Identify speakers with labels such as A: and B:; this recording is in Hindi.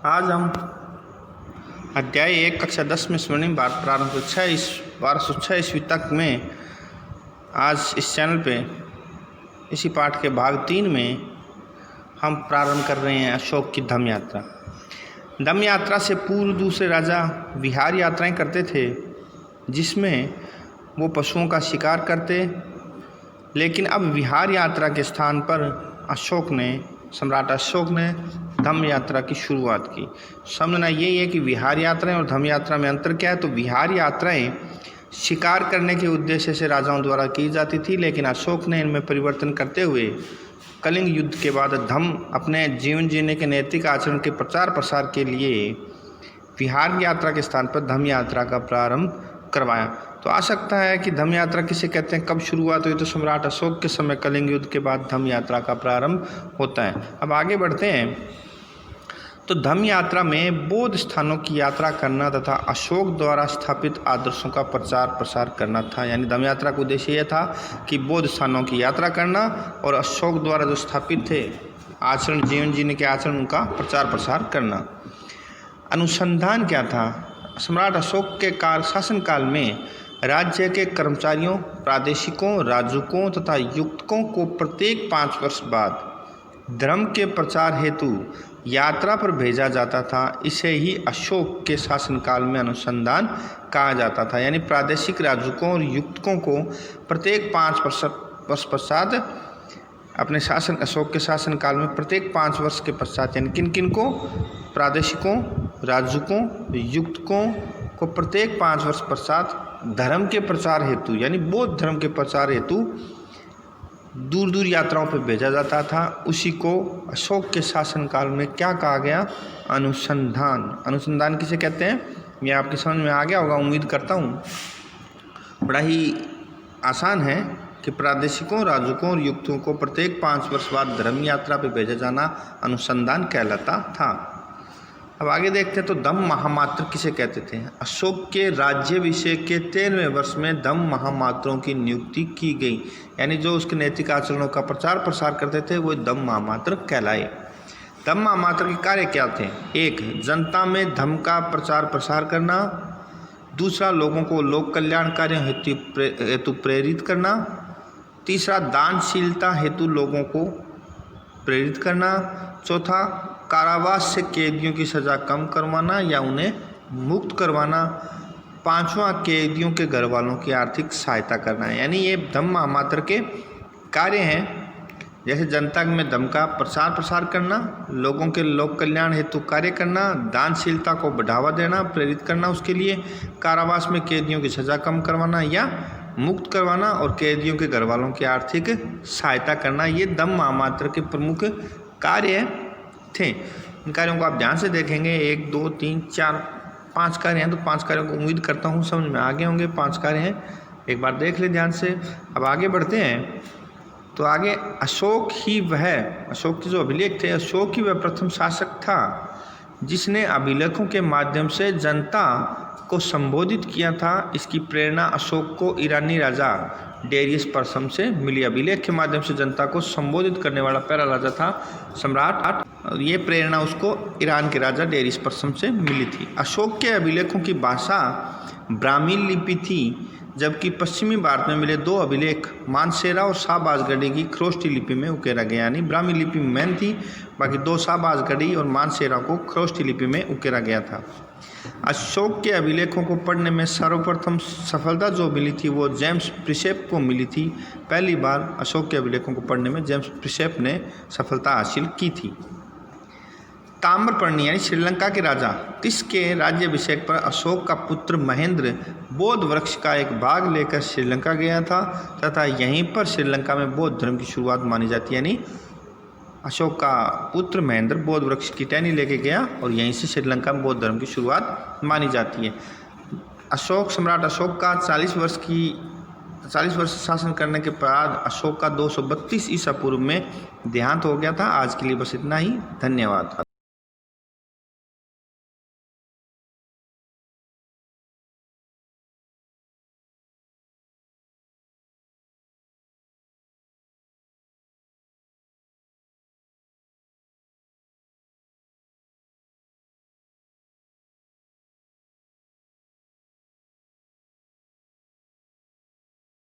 A: आज हम अध्याय 1 कक्षा 10 में स्वर्णिम भारत प्रारंभ 1206 ईस्वी तक में आज इस चैनल पे इसी पाठ के भाग 3 में हम प्रारंभ कर रहे हैं अशोक की धम्म यात्रा। धम्म यात्रा से पूर्व दूसरे राजा विहार यात्राएं करते थे, जिसमें वो पशुओं का शिकार करते, लेकिन अब विहार यात्रा के स्थान पर सम्राट अशोक ने धम्म यात्रा की शुरुआत की। समझना यही है कि विहार यात्राएं और धम्म यात्रा में अंतर क्या है। तो विहार यात्राएं शिकार करने के उद्देश्य से राजाओं द्वारा की जाती थी, लेकिन अशोक ने इनमें परिवर्तन करते हुए कलिंग युद्ध के बाद धम्म अपने जीवन जीने के नैतिक आचरण के प्रचार प्रसार के लिए विहार यात्रा के स्थान पर धम्म यात्रा का प्रारंभ करवाया। तो आ सकता है कि धम्म यात्रा किसे कहते हैं, कब शुरुआत हुई, तो सम्राट अशोक के समय कलिंग युद्ध के बाद धम्म यात्रा का प्रारंभ होता है। अब आगे बढ़ते हैं। तो धम्म यात्रा में बौद्ध स्थानों की यात्रा करना तथा अशोक द्वारा स्थापित आदर्शों का प्रचार प्रसार करना था। यानी धम्म यात्रा का उद्देश्य यह था कि बौद्ध स्थानों की यात्रा करना और अशोक द्वारा जो स्थापित थे आचरण, जीवन जीने के आचरण, उनका प्रचार प्रसार करना। अनुसंधान क्या था? सम्राट अशोक के शासनकाल में राज्य के कर्मचारियों, प्रादेशिकों, राजूकों तथा युक्तकों को प्रत्येक 5 वर्ष बाद धर्म के प्रचार हेतु यात्रा पर भेजा जाता था। इसे ही अशोक के शासनकाल में अनुसंधान कहा जाता था। यानी प्रादेशिक राजूकों और युक्तकों को प्रत्येक 5 वर्ष पश्चात अपने अशोक के शासनकाल में प्रत्येक 5 वर्ष के पश्चात, यानी किन किन को? प्रादेशिकों, राजूकों, युक्तकों को प्रत्येक 5 वर्ष पश्चात धर्म के प्रचार हेतु, यानी बौद्ध धर्म के प्रचार हेतु दूर दूर यात्राओं पर भेजा जाता था। उसी को अशोक के शासनकाल में क्या कहा गया? अनुसंधान। अनुसंधान किसे कहते हैं, ये आपकी समझ में आ गया होगा, उम्मीद करता हूँ। बड़ा ही आसान है कि प्रादेशिकों, राजूकों और युक्तों को प्रत्येक 5 वर्ष बाद धर्म यात्रा पर भेजा जाना अनुसंधान कहलाता था। अब आगे देखते हैं। तो धम्म महामात्र किसे कहते थे? अशोक के राज्याभिषेक के 13वें वर्ष में धम्म महामात्रों की नियुक्ति की गई। यानी जो उसके नैतिक आचरणों का प्रचार प्रसार करते थे वो धम्म महामात्र कहलाए। धम्म महामात्र के कार्य क्या थे? 1. जनता में धम्म का प्रचार प्रसार करना। 2. लोगों को लोक कल्याण कार्यों हेतु प्रेरित करना। 3. दानशीलता हेतु लोगों को प्रेरित करना। 4. कारावास से कैदियों की सज़ा कम करवाना या उन्हें मुक्त करवाना। 5वां कैदियों के घर वालों की आर्थिक सहायता करना। यानी ये धम्म महामात्र के कार्य हैं। जैसे जनता में धम्म का प्रचार प्रसार करना, लोगों के लोक कल्याण हेतु कार्य करना, दानशीलता को बढ़ावा देना, प्रेरित करना उसके लिए, कारावास में कैदियों की सज़ा कम करवाना या मुक्त करवाना, और कैदियों के घर वालों की आर्थिक सहायता करना। ये धम्म महामात्र के प्रमुख कार्य थे। इन कार्यों को आप ध्यान से देखेंगे। 1, 2, 3, 4, 5 कार्य हैं। तो 5 कार्यों को उम्मीद करता हूँ समझ में आ गए होंगे। 5 कार्य हैं, एक बार देख ले ध्यान से। अब आगे बढ़ते हैं। तो आगे अशोक की जो अभिलेख थे, अशोक ही वह प्रथम शासक था जिसने अभिलेखों के माध्यम से जनता को संबोधित किया था। इसकी प्रेरणा अशोक को ईरानी राजा डेरियस प्रथम से मिली। अभिलेख के माध्यम से जनता को संबोधित करने वाला पहला राजा था सम्राट। ये प्रेरणा उसको ईरान के राजा डेरियस प्रथम से मिली थी। अशोक के अभिलेखों की भाषा ब्राह्मी लिपि थी, जबकि पश्चिमी भारत में मिले 2 अभिलेख मानसेरा और शाहबाजगढ़ी की खरोष्टी लिपि में उकेरा गया। यानी ब्राह्मी लिपि मेन थी, बाकी 2 शाहबाजगढ़ी और मानसेरा को खरोष्टी लिपि में उकेरा गया था। अशोक के अभिलेखों को पढ़ने में सर्वप्रथम सफलता जो मिली थी वो जेम्स प्रिसेप को मिली थी। पहली बार अशोक के अभिलेखों को पढ़ने में जेम्स प्रिसेप ने सफलता हासिल की थी। ताम्रपर्णी यानी श्रीलंका के राजा तिस के राज्याभिषेक पर अशोक का पुत्र महेंद्र बौद्ध वृक्ष का एक भाग लेकर श्रीलंका गया था तथा यहीं पर श्रीलंका में बौद्ध धर्म की शुरुआत मानी जाती है। यानी अशोक का पुत्र महेंद्र बौद्ध वृक्ष की टहनी लेके गया और यहीं से श्रीलंका में बौद्ध धर्म की शुरुआत मानी जाती है। सम्राट अशोक का 40 वर्ष शासन करने के बाद अशोक का 232 ईसा पूर्व में देहांत हो गया था। आज के लिए बस इतना ही। धन्यवाद।